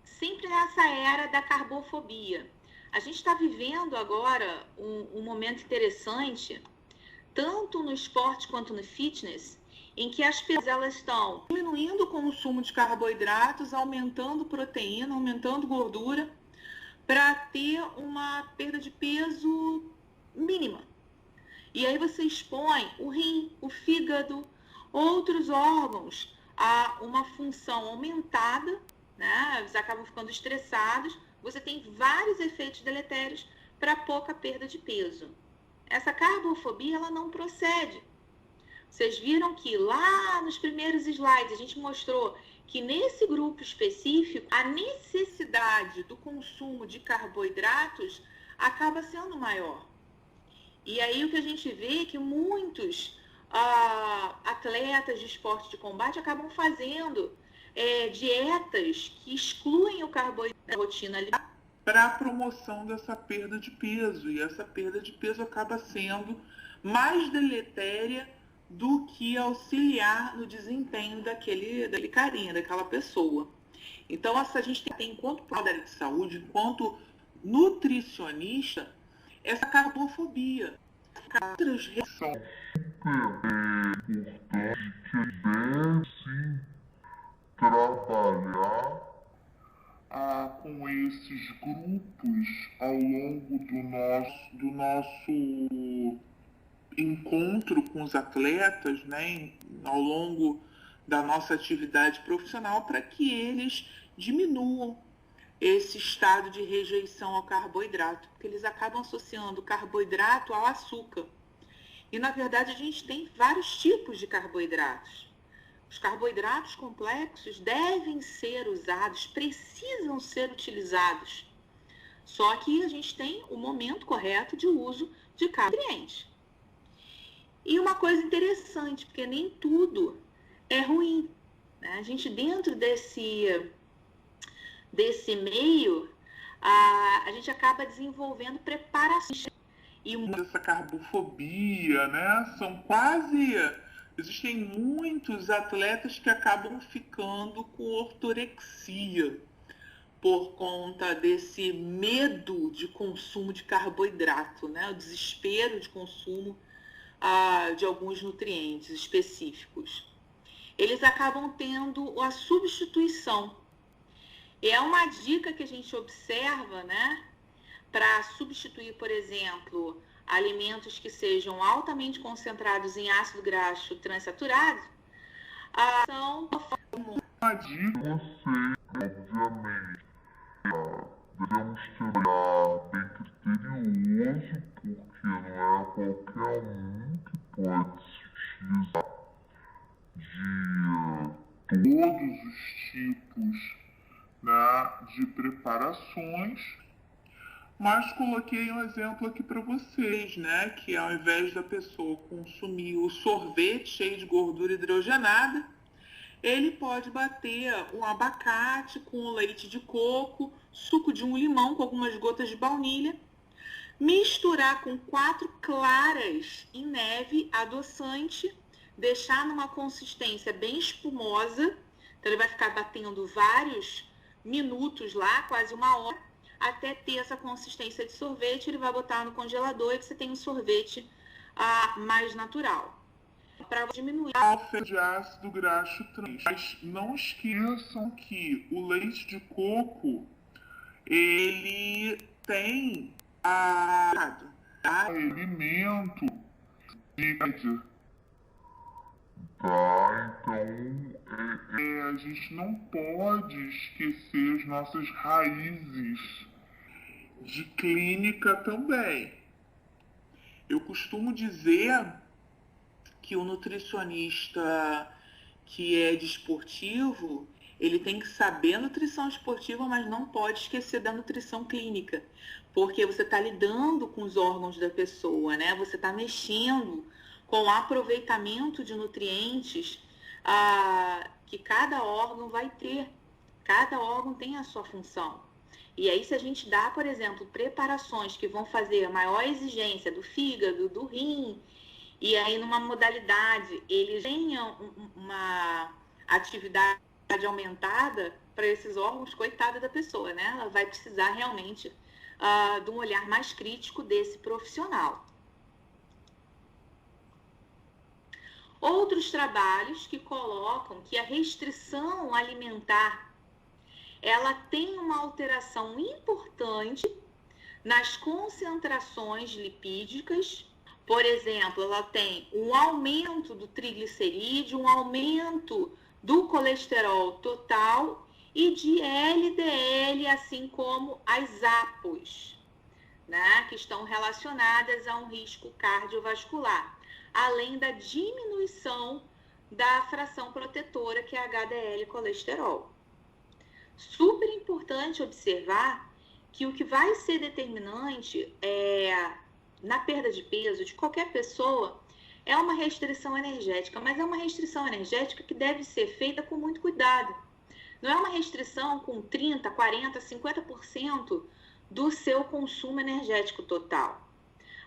sempre nessa era da carbofobia. A gente está vivendo agora um momento interessante, tanto no esporte quanto no fitness, em que as pessoas elas estão diminuindo o consumo de carboidratos, aumentando proteína, aumentando gordura, para ter uma perda de peso mínima. E aí você expõe o rim, o fígado, outros órgãos a uma função aumentada, né? Eles acabam ficando estressados, você tem vários efeitos deletérios para pouca perda de peso. Essa carbofobia, ela não procede. Vocês viram que lá nos primeiros slides a gente mostrou que nesse grupo específico a necessidade do consumo de carboidratos acaba sendo maior. E aí o que a gente vê é que muitos atletas de esporte de combate acabam fazendo dietas que excluem o carboidrato da rotina alimentar para a promoção dessa perda de peso. E essa perda de peso acaba sendo mais deletéria do que auxiliar no desempenho daquele carinha, daquela pessoa. Então, a gente tem, enquanto profissional de saúde, enquanto nutricionista, essa carbofobia. Outras são importante que deve sim trabalhar com esses grupos ao longo do nosso encontro com os atletas, né, ao longo da nossa atividade profissional, para que eles diminuam esse estado de rejeição ao carboidrato, porque eles acabam associando o carboidrato ao açúcar. E, na verdade, a gente tem vários tipos de carboidratos. Os carboidratos complexos devem ser usados, precisam ser utilizados. Só que a gente tem o momento correto de uso de carboidratos. E uma coisa interessante, porque nem tudo é ruim, né? A gente, dentro desse meio, a gente acaba desenvolvendo preparações. E essa carbofobia, né? Existem muitos atletas que acabam ficando com ortorexia por conta desse medo de consumo de carboidrato, né? O desespero de consumo de alguns nutrientes específicos. Eles acabam tendo a substituição. E é uma dica que a gente observa, né? Para substituir, por exemplo, alimentos que sejam altamente concentrados em ácido graxo transsaturado, são A dica, obviamente, devemos ter um olhar bem criterioso, porque não é qualquer um que pode se utilizar de todos os tipos, né, de preparações. Mas coloquei um exemplo aqui para vocês, né? Que ao invés da pessoa consumir o sorvete cheio de gordura hidrogenada, ele pode bater um abacate com leite de coco, suco de um limão com algumas gotas de baunilha, misturar com 4 claras em neve adoçante, deixar numa consistência bem espumosa. Então ele vai ficar batendo vários minutos lá, quase 1 hora, até ter essa consistência de sorvete. Ele vai botar no congelador e você tem um sorvete mais natural, para diminuir a oferta de ácido graxo trans. Mas não esqueçam que o leite de coco, ele tem alimento líquido. Tá, então a gente não pode esquecer as nossas raízes de clínica também. Eu costumo dizer que o nutricionista que é desportivo, ele tem que saber nutrição esportiva, mas não pode esquecer da nutrição clínica, porque você está lidando com os órgãos da pessoa, né? Você está mexendo com o aproveitamento de nutrientes que cada órgão vai ter. Cada órgão tem a sua função. E aí, se a gente dá, por exemplo, preparações que vão fazer a maior exigência do fígado, do rim, e aí numa modalidade eles tenham uma atividade aumentada para esses órgãos, coitada da pessoa, né? Ela vai precisar realmente de um olhar mais crítico desse profissional. Outros trabalhos que colocam que a restrição alimentar, ela tem uma alteração importante nas concentrações lipídicas. Por exemplo, ela tem um aumento do triglicerídeo, um aumento do colesterol total e de LDL, assim como as APOs, né, que estão relacionadas a um risco cardiovascular, além da diminuição da fração protetora, que é HDL colesterol. Super importante observar que o que vai ser determinante na perda de peso de qualquer pessoa é uma restrição energética, mas é uma restrição energética que deve ser feita com muito cuidado. Não é uma restrição com 30%, 40%, 50% do seu consumo energético total.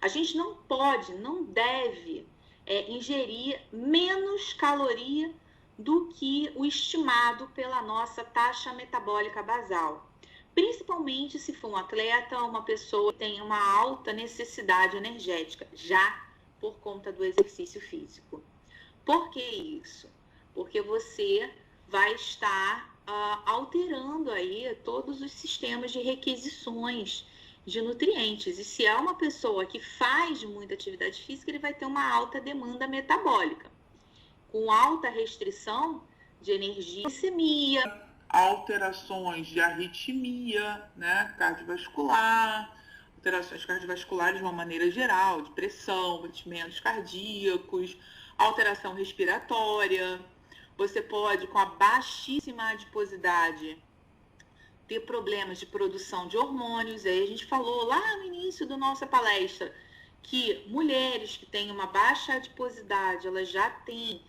A gente não pode, não deve ingerir menos caloria do que o estimado pela nossa taxa metabólica basal. Principalmente se for um atleta, uma pessoa que tem uma alta necessidade energética, já por conta do exercício físico. Por que isso? Porque você vai estar alterando aí todos os sistemas de requisições de nutrientes. E se é uma pessoa que faz muita atividade física, ele vai ter uma alta demanda metabólica, com alta restrição de energia e glicemia, alterações de arritmia, né, cardiovascular, alterações cardiovasculares de uma maneira geral, de pressão, batimentos cardíacos, alteração respiratória. Você pode, com a baixíssima adiposidade, ter problemas de produção de hormônios. Aí a gente falou lá no início da nossa palestra que mulheres que têm uma baixa adiposidade, elas já têm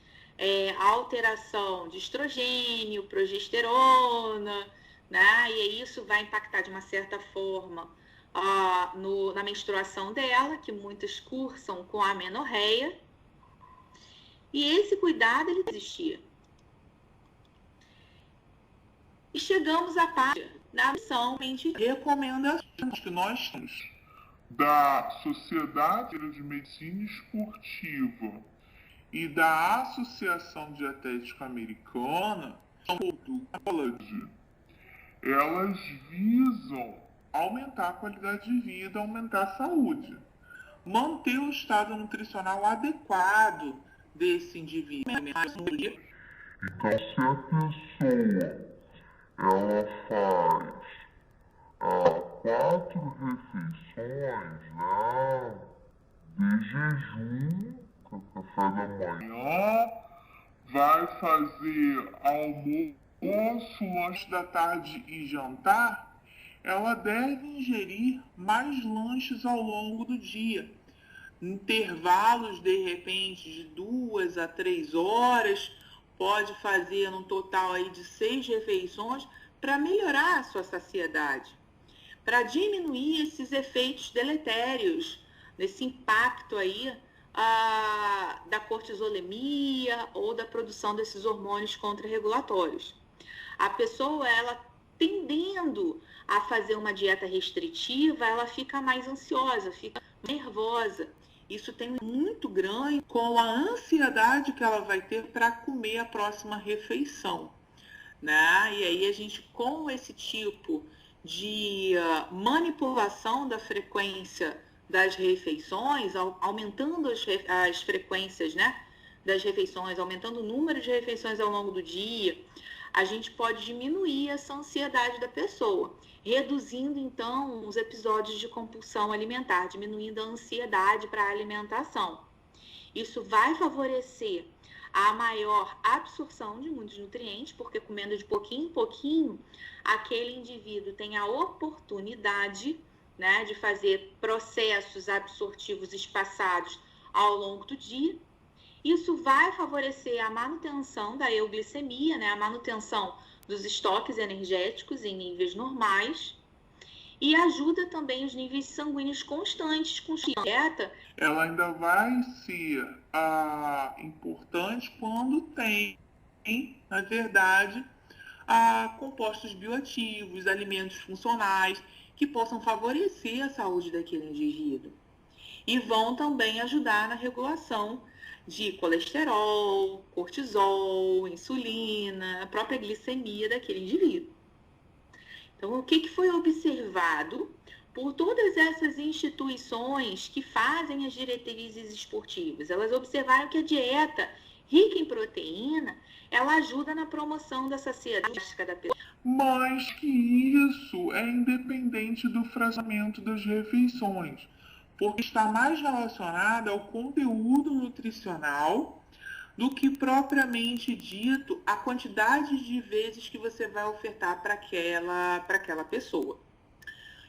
alteração de estrogênio, progesterona, né? E aí isso vai impactar de uma certa forma na menstruação dela, que muitas cursam com a amenorreia. E esse cuidado, ele existia. E chegamos à parte da missão de recomendações que nós temos da Sociedade de Medicina Esportiva e da Associação Dietética Americana, elas visam aumentar a qualidade de vida, aumentar a saúde. manter o estado nutricional adequado desse indivíduo. Então, se a pessoa ela faz 4 refeições, né, de jejum, café da manhã, vai fazer almoço, lanche da tarde e jantar, ela deve ingerir mais lanches ao longo do dia. Intervalos, de repente, de 2 a 3 horas, pode fazer um total aí de 6 refeições para melhorar a sua saciedade, para diminuir esses efeitos deletérios, desse impacto aí da cortisolemia ou da produção desses hormônios contrarregulatórios. A pessoa, ela tendendo a fazer uma dieta restritiva, ela fica mais ansiosa, fica nervosa. Isso tem muito grande com a ansiedade que ela vai ter para comer a próxima refeição, né? E aí a gente, com esse tipo de manipulação da frequência das refeições, aumentando as frequências, né, das refeições, aumentando o número de refeições ao longo do dia, a gente pode diminuir essa ansiedade da pessoa, reduzindo então os episódios de compulsão alimentar, diminuindo a ansiedade para a alimentação. Isso vai favorecer a maior absorção de muitos nutrientes, porque comendo de pouquinho em pouquinho, aquele indivíduo tem a oportunidade, né, de fazer processos absortivos espaçados ao longo do dia. Isso vai favorecer a manutenção da euglicemia, né, a manutenção dos estoques energéticos em níveis normais, e ajuda também os níveis sanguíneos constantes com dieta. Ela ainda vai ser importante quando tem, na verdade, compostos bioativos, alimentos funcionais, que possam favorecer a saúde daquele indivíduo. E vão também ajudar na regulação de colesterol, cortisol, insulina, a própria glicemia daquele indivíduo. Então, o que foi observado por todas essas instituições que fazem as diretrizes esportivas? Elas observaram que a dieta rica em proteína, ela ajuda na promoção da saciedade da pessoa. Mas que isso é independente do fracionamento das refeições, porque está mais relacionado ao conteúdo nutricional do que propriamente dito a quantidade de vezes que você vai ofertar para aquela pessoa.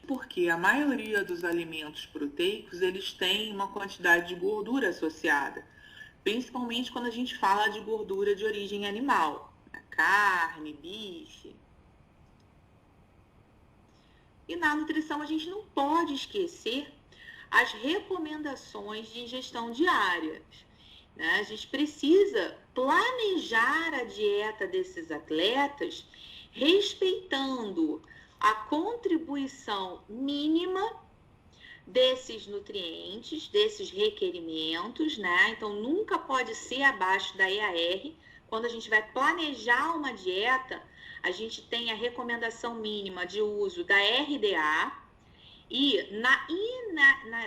Porque a maioria dos alimentos proteicos, eles têm uma quantidade de gordura associada, principalmente quando a gente fala de gordura de origem animal, carne, bife. E na nutrição a gente não pode esquecer as recomendações de ingestão diária, né? A gente precisa planejar a dieta desses atletas respeitando a contribuição mínima desses nutrientes, desses requerimentos, né? Então, nunca pode ser abaixo da EAR. Quando a gente vai planejar uma dieta, a gente tem a recomendação mínima de uso da RDA e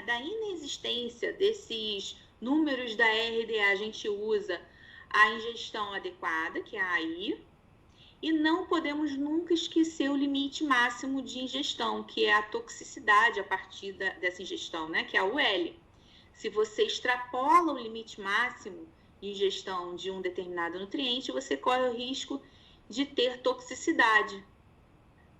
da inexistência desses números da RDA, a gente usa a ingestão adequada, que é a AI, e não podemos nunca esquecer o limite máximo de ingestão, que é a toxicidade a partir dessa ingestão, né? Que é a UL. Se você extrapola o limite máximo de ingestão de um determinado nutriente, você corre o risco de ter toxicidade,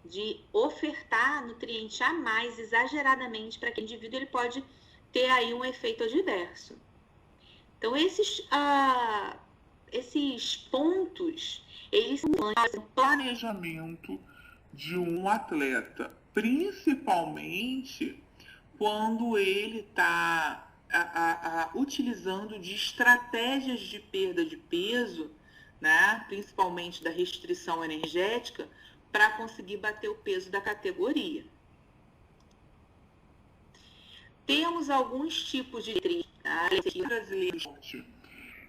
de ofertar nutriente a mais exageradamente para aquele indivíduo, ele pode ter aí um efeito adverso. Então, esses pontos, eles são o planejamento de um atleta, principalmente quando ele está utilizando de estratégias de perda de peso, né, principalmente da restrição energética, para conseguir bater o peso da categoria. Temos alguns tipos de brasileira.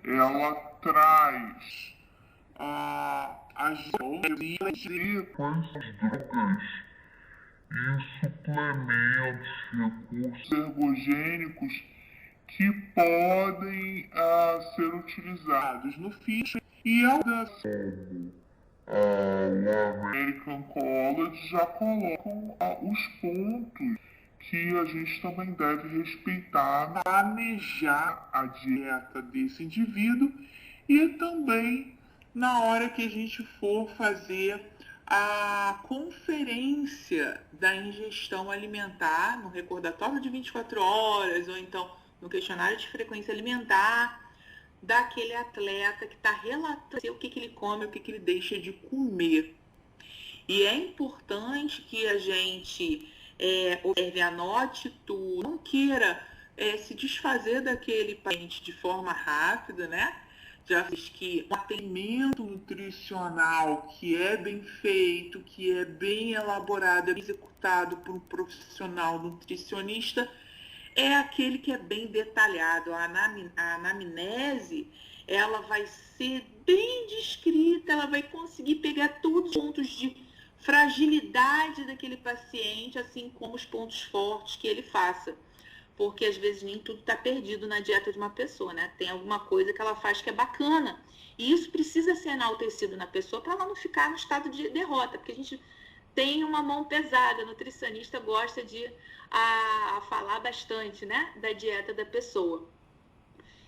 Ela traz as drogas e suplementos, recursos ergogênicos que podem ser utilizados no fitness e o American College já colocam os pontos que a gente também deve respeitar, manejar a dieta desse indivíduo e também na hora que a gente for fazer a conferência da ingestão alimentar no recordatório de 24 horas ou então no questionário de frequência alimentar daquele atleta que está relatando o que ele come, o que ele deixa de comer. E é importante que a gente observe, anote tudo, não queira se desfazer daquele paciente de forma rápida, né? Já fiz que um atendimento nutricional que é bem feito, que é bem elaborado, é bem executado por um profissional nutricionista, é aquele que é bem detalhado. A anamnese, ela vai ser bem descrita, ela vai conseguir pegar todos os pontos de fragilidade daquele paciente, assim como os pontos fortes que ele faça. Porque às vezes nem tudo está perdido na dieta de uma pessoa, né? Tem alguma coisa que ela faz que é bacana. E isso precisa ser enaltecido na pessoa para ela não ficar no estado de derrota. Porque a gente tem uma mão pesada, a nutricionista gosta de falar bastante, né, da dieta da pessoa.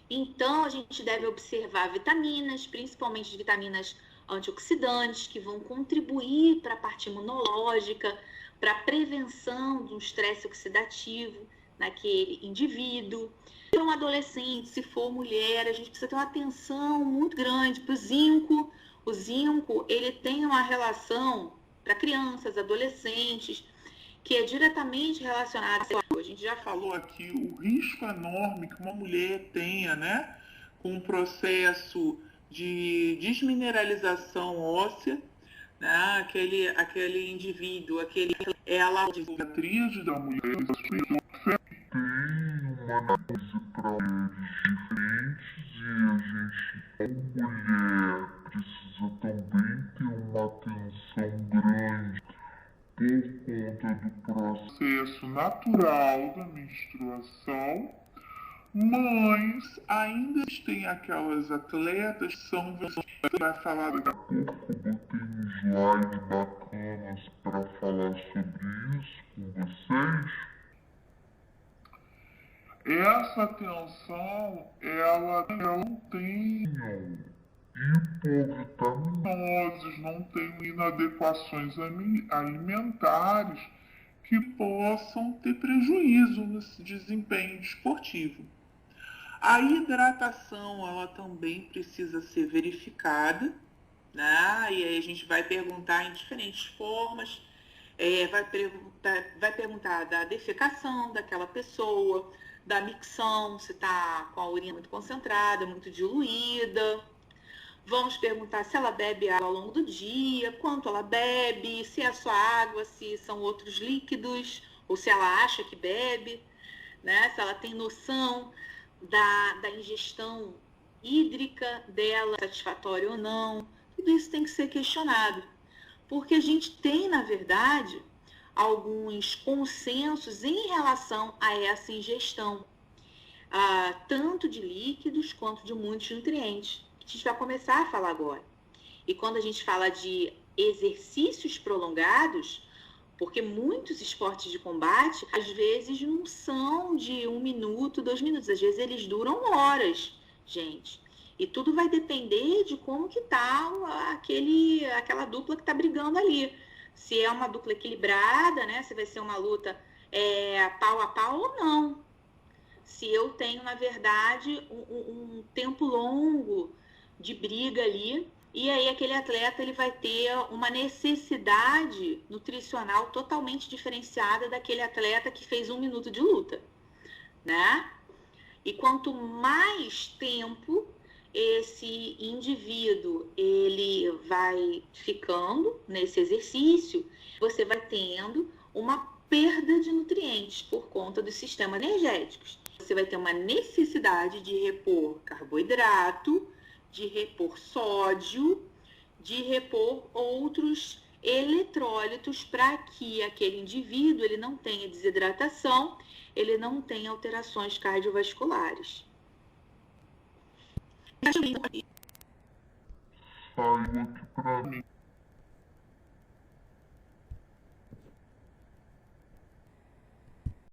Então, a gente deve observar vitaminas, principalmente as vitaminas antioxidantes, que vão contribuir para a parte imunológica, para a prevenção do estresse oxidativo naquele indivíduo. Se for um adolescente, se for mulher, a gente precisa ter uma atenção muito grande para o zinco. O zinco, ele tem uma relação para crianças, adolescentes, que é diretamente relacionada. A gente já falou aqui o risco enorme que uma mulher tenha, né, com o processo de desmineralização óssea, né, aquele indivíduo, ela a tríade da mulher tem uma análise para mulheres diferentes e a gente, como mulher, precisa também ter uma atenção grande por conta do processo natural da menstruação, mas ainda tem aquelas atletas que são, vai falar daqui a pouco, eu botei um slide bacanas para falar sobre isso com vocês. Essa atenção, ela não tem hipovitaminoses, não tem inadequações alimentares que possam ter prejuízo no desempenho esportivo. A hidratação, ela também precisa ser verificada, né? E aí a gente vai perguntar em diferentes formas, vai perguntar da defecação daquela pessoa, da micção, se está com a urina muito concentrada, muito diluída. Vamos perguntar se ela bebe água ao longo do dia, quanto ela bebe, se é só água, se são outros líquidos, ou se ela acha que bebe, né? Se ela tem noção da ingestão hídrica dela, satisfatória ou não. Tudo isso tem que ser questionado, porque a gente tem, na verdade, alguns consensos em relação a essa ingestão, tanto de líquidos quanto de muitos nutrientes. A gente vai começar a falar agora. E quando a gente fala de exercícios prolongados, porque muitos esportes de combate, às vezes não são de 1 minuto, 2 minutos, às vezes eles duram horas, gente. E tudo vai depender de como que tá aquela dupla que está brigando ali. Se é uma dupla equilibrada, né? Se vai ser uma luta pau a pau ou não. Se eu tenho, na verdade, um tempo longo de briga ali, e aí aquele atleta ele vai ter uma necessidade nutricional totalmente diferenciada daquele atleta que fez 1 minuto de luta, né? E quanto mais tempo esse indivíduo ele vai ficando nesse exercício, você vai tendo uma perda de nutrientes por conta dos sistemas energéticos. Você vai ter uma necessidade de repor carboidrato, de repor sódio, de repor outros eletrólitos para que aquele indivíduo ele não tenha desidratação, ele não tenha alterações cardiovasculares. Saiu aqui para mim.